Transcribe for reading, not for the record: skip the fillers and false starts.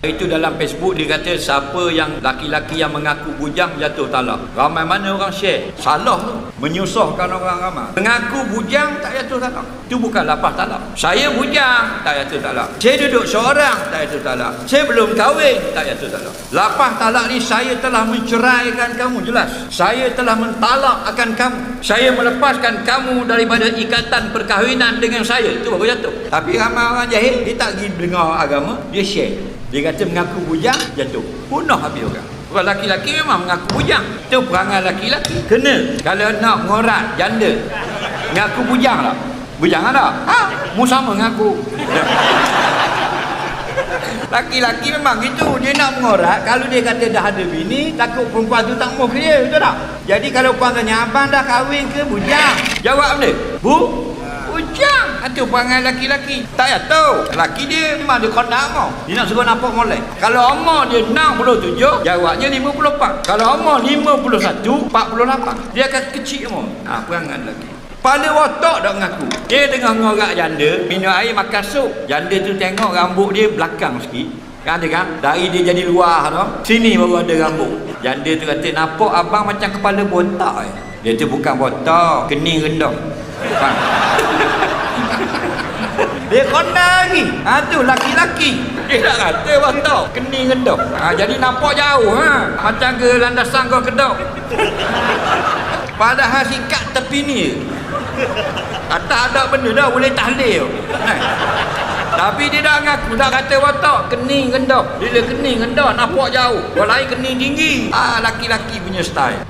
Itu dalam Facebook dia kata siapa yang laki-laki yang mengaku bujang jatuh talak. Ramai mana orang share. Salah tu. Menyusahkan orang ramai. Mengaku bujang tak jatuh talak. Itu bukan lapar talak. Saya bujang tak jatuh talak. Saya duduk seorang tak jatuh talak. Saya belum kahwin tak jatuh talak. Lapar talak ni saya telah menceraikan kamu, jelas. Saya telah mentalak akan kamu. Saya melepaskan kamu daripada ikatan perkahwinan dengan saya. Itu baru jatuh. Tapi ramai orang jahil, dia tak pergi dengar agama, dia share. Dia kata mengaku bujang jatuh. Punah habis orang. Orang laki-laki memang mengaku bujang. Itu perangai laki-laki. Kena. Kalau nak mengorat janda, mengaku bujang lah. Bujang tak? Mu sama mengaku. Laki-laki memang gitu. Dia nak mengorat. Kalau dia kata dah ada bini, takut perempuan tu tak mau ke dia. Betul tak? Jadi kalau perempuan tanya, abang dah kahwin ke bujang? Jawab benda. Bujang. Itu perangai laki-laki. Tak ya tahu. Laki dia memang dia kondak mau. Dia nak suruh nampak molek. Kalau umur dia 67, jawabnya 54. Kalau umur 51, 48. Dia akan kecil semua. Perangai lelaki. Kepala watak dah mengaku. Dia tengah ngorak janda, minum air makan sup. Janda tu tengok rambut dia belakang sikit. Kan ada kan? Dari dia jadi luar tu, sini baru ada rambut. Janda tu kata, nampak abang macam kepala botak. Dia tu bukan botak, kening rendah. Kan? Dia kena lagi. Tu laki-laki. Dia tak kata botak, kening rendah. Jadi nampak jauh. Macam ke landasan kau kedok. Padahal sikat tepi ni. Tak ada benda dah boleh tahlil. Tapi dia dah ngaku, dah kata botak, kening rendah. Bila kening rendah nampak jauh. Orang lain kening tinggi. Laki-laki punya style.